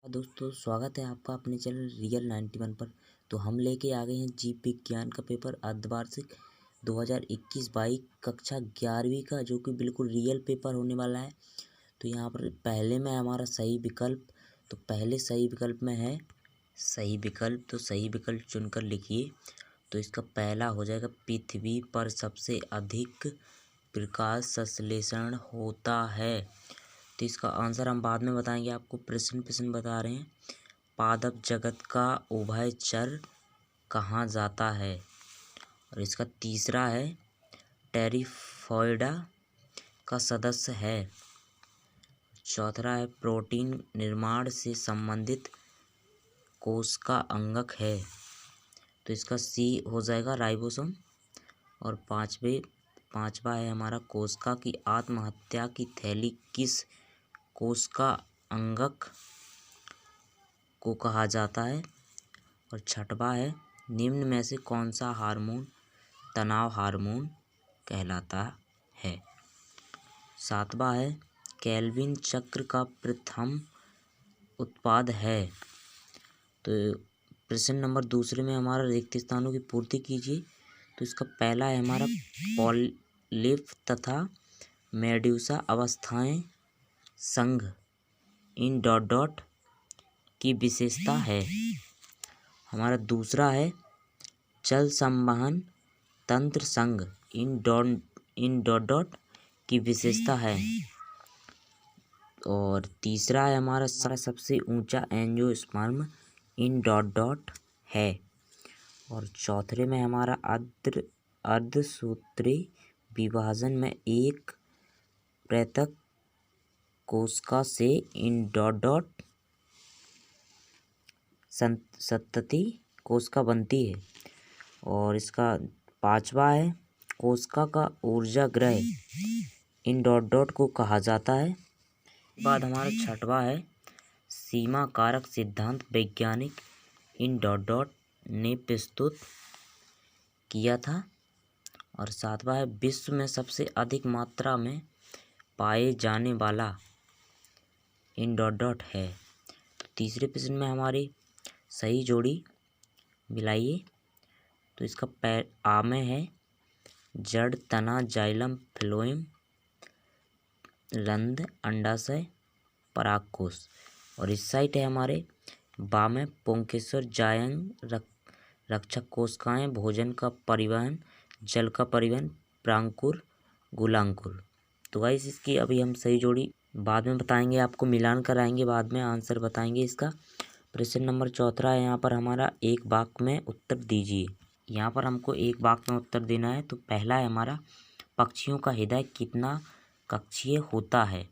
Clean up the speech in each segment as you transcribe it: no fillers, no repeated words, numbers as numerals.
दोस्तों, स्वागत है आपका अपने चैनल रियल 91 पर। तो हम लेके आ गए हैं जीव विज्ञान का पेपर अर्धवार्षिक 2021-22 कक्षा 11वीं का, जो कि बिल्कुल रियल पेपर होने वाला है। तो यहाँ पर पहले में हमारा सही विकल्प, तो पहले सही विकल्प में है सही विकल्प, तो सही विकल्प चुनकर लिखिए। तो इसका पहला हो जाएगा, पृथ्वी पर सबसे अधिक प्रकाश संश्लेषण होता है। तो इसका आंसर हम बाद में बताएंगे आपको, प्रश्न बता रहे हैं। पादप जगत का उभयचर कहाँ जाता है। और इसका तीसरा है, टेरिफॉइडा का सदस्य है। चौथा है, प्रोटीन निर्माण से संबंधित कोश का अंगक है। तो इसका सी हो जाएगा, राइबोसोम। और पांचवा है हमारा, कोशिका की आत्महत्या की थैली किस कोशिका अंगक को कहा जाता है। और छठवा है, निम्न में से कौन सा हार्मोन तनाव हार्मोन कहलाता है। सातवां है, केल्विन चक्र का प्रथम उत्पाद है। तो प्रश्न नंबर दूसरे में हमारा रिक्त स्थानों की पूर्ति कीजिए। तो इसका पहला है हमारा, पॉलिप तथा मेड्यूसा अवस्थाएं संघ इन डॉट डॉट की विशेषता है। हमारा दूसरा है, जल संवहन तंत्र संघ इन डॉट डॉट की विशेषता है। और तीसरा है हमारा, सबसे ऊंचा एंजियोस्पर्म इन डॉट डॉट है। और चौथे में हमारा, अर्धसूत्री विभाजन में एक पृथक कोशिका से इन डॉट डॉट संतति कोशिका बनती है। और इसका पांचवा है, कोशिका का ऊर्जा ग्रह इन डॉट डॉट को कहा जाता है। बाद हमारा छठवा है, सीमा कारक सिद्धांत वैज्ञानिक इन डॉट डॉट ने प्रस्तुत किया था। और सातवां है, विश्व में सबसे अधिक मात्रा में पाए जाने वाला इन डॉट डॉट है। तीसरे प्रश्न में हमारी सही जोड़ी मिलाइए। तो इसका आ में है, जड़ तना जाइलम फ्लोएम रंध्र अंडाशय परागकोश। और इस साइट है हमारे बा में, पुंकेसर जायंग रक्षक कोशिकाएं भोजन का परिवहन जल का परिवहन प्रांकुर गुलांकुर। तो गाइस, इसकी अभी हम सही जोड़ी बाद में बताएंगे, आपको मिलान कराएंगे, बाद में आंसर बताएंगे इसका। प्रश्न नंबर चौथा है यहाँ पर हमारा, एक वाक्य में उत्तर दीजिए। यहाँ पर हमको एक वाक्य में उत्तर देना है। तो पहला है हमारा, पक्षियों का हृदय कितना कक्षीय होता है।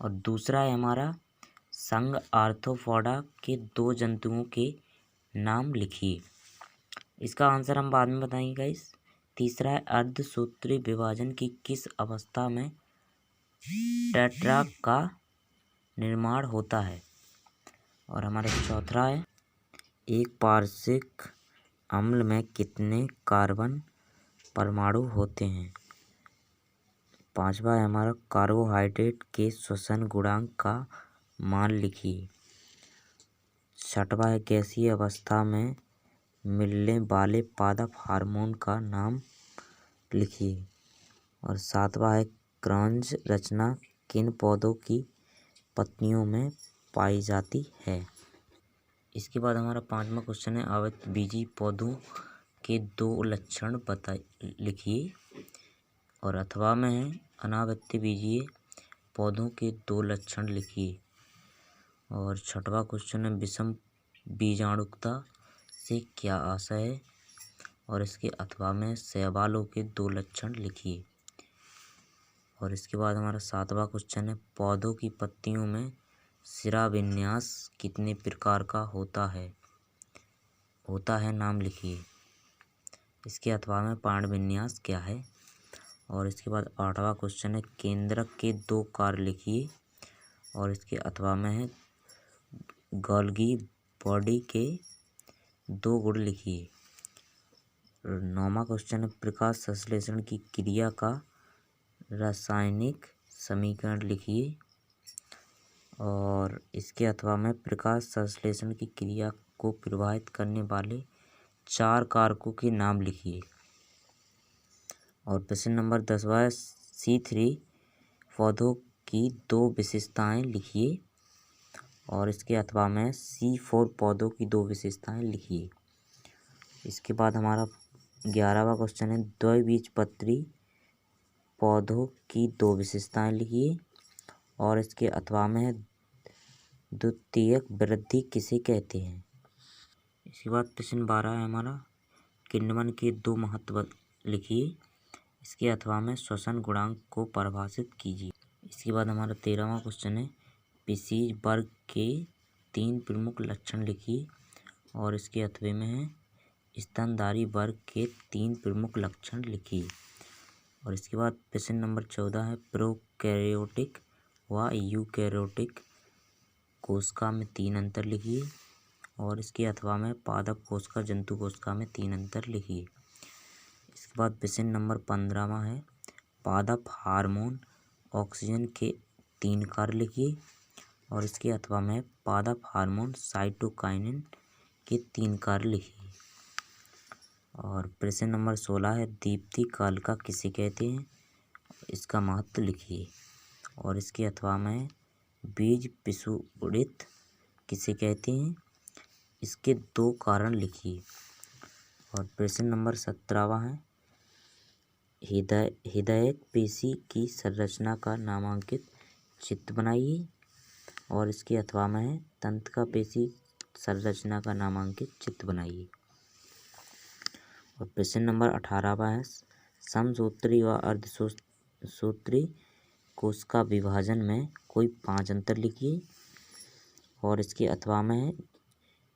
और दूसरा है हमारा, संघ आर्थ्रोपोडा के दो जंतुओं के नाम लिखिए। इसका आंसर हम बाद में बताएंगे गाइस। तीसरा है, अर्धसूत्री विभाजन की किस अवस्था में टेट्राक का निर्माण होता है। और हमारा चौथा है, एक पारसिक अम्ल में कितने कार्बन परमाणु होते हैं। पांचवा है हमारा, कार्बोहाइड्रेट के श्वसन गुणांक का मान लिखिए। छठवा है, गैसीय अवस्था में मिलने वाले पादप हार्मोन का नाम लिखिए। और सातवां है, क्रंच रचना किन पौधों की पत्तियों में पाई जाती है। इसके बाद हमारा पांचवा क्वेश्चन है, आवृतबीजी पौधों के दो लक्षण लिखिए। और अथवा में है, अनावृतबीजीय पौधों के दो लक्षण लिखिए। और छठवां क्वेश्चन है, विषम बीजाणुकता से क्या आशय है। और इसके अथवा में, शैवालों के दो लक्षण लिखिए। और इसके बाद हमारा सातवां क्वेश्चन है, पौधों की पत्तियों में सिरा विन्यास कितने प्रकार का होता है नाम लिखिए। इसके अथवा में, पाण विन्यास क्या है। और इसके बाद आठवां क्वेश्चन है, केंद्रक के दो कार्य लिखिए। और इसके अथवा में है, गोल्गी बॉडी के दो गुण लिखिए। नौवां क्वेश्चन है, प्रकाश संश्लेषण की क्रिया का रासायनिक समीकरण लिखिए। और इसके अथवा में प्रकाश संश्लेषण की क्रिया को प्रभावित करने वाले 4 कारकों के नाम लिखिए। और प्रश्न नंबर 10वां है C3 पौधों की 2 विशेषताएं लिखिए। और इसके अथवा में C4 पौधों की 2 विशेषताएं लिखिए। इसके बाद हमारा 11वां क्वेश्चन है द्विबीजपत्री पौधों की 2 विशेषताएं लिखिए। और इसके अथवा में है द्वितीयक वृद्धि किसे कहते हैं। इसके बाद प्रश्न 12 है हमारा किण्वन के 2 महत्व लिखिए। इसके अथवा में श्वसन गुणांक को परिभाषित कीजिए। इसके बाद हमारा 13वां क्वेश्चन है विशेष वर्ग के 3 प्रमुख लक्षण लिखिए। और इसके अथवे में है स्तनधारी वर्ग के 3 प्रमुख लक्षण लिखिए। और इसके बाद प्रश्न नंबर 14 है प्रोकैरियोटिक व यूकैरियोटिक कोशिका में 3 अंतर लिखिए। और इसके अथवा में पादप कोशिका जंतु कोशिका में 3 अंतर लिखिए। इसके बाद प्रश्न नंबर 15वां है पादप हार्मोन ऑक्सीजन के 3 कार्य लिखिए। और इसके अथवा में पादप हार्मोन साइटोकाइनिन के 3 कार्य लिखिए। और प्रश्न नंबर 16 है दीप्ति कालिका किसे कहते हैं, इसका महत्व लिखिए। और इसके अथवा में बीज पिछुड़ित किसे कहते हैं, इसके 2 कारण लिखिए। और प्रश्न नंबर 17वां है हृदयक पेशी की संरचना का नामांकित चित्र बनाइए। और इसके अथवा में है तंत्रिका पेशी संरचना का नामांकित चित्र बनाइए। और प्रश्न नंबर 18वां है समसूत्री व अर्धसूत्री कोशिका विभाजन में कोई 5 अंतर लिखिए। और इसके अथवा में है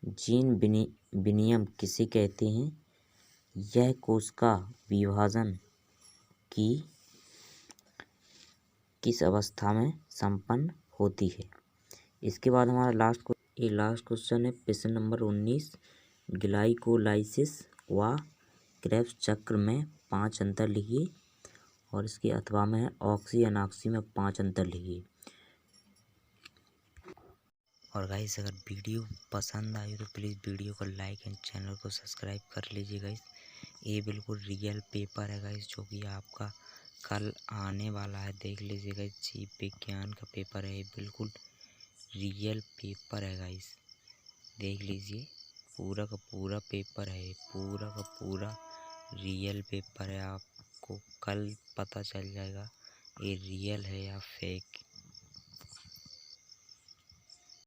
जीन विनिमय किसे कहते हैं, यह कोशिका विभाजन की किस अवस्था में संपन्न होती है। इसके बाद हमारा लास्ट क्वेश्चन है प्रश्न नंबर 19 ग्लाइकोलाइसिस व क्रेब्स चक्र में 5 अंतर लिखिए। और इसके अथवा में है ऑक्सी अनॉक्सी में 5 अंतर लिखिए। और गाइस अगर वीडियो पसंद आई तो प्लीज़ वीडियो को लाइक एंड चैनल को सब्सक्राइब कर लीजिए गाइस। ये बिल्कुल रियल पेपर है गाइस जो कि आपका कल आने वाला है, देख लीजिए गाइस। जीव विज्ञान का पेपर है, ये बिल्कुल रियल पेपर है गाइस, देख लीजिए। पूरा का पूरा पेपर है, पूरा का पूरा रियल पेपर है। आपको कल पता चल जाएगा ये रियल है या फेक।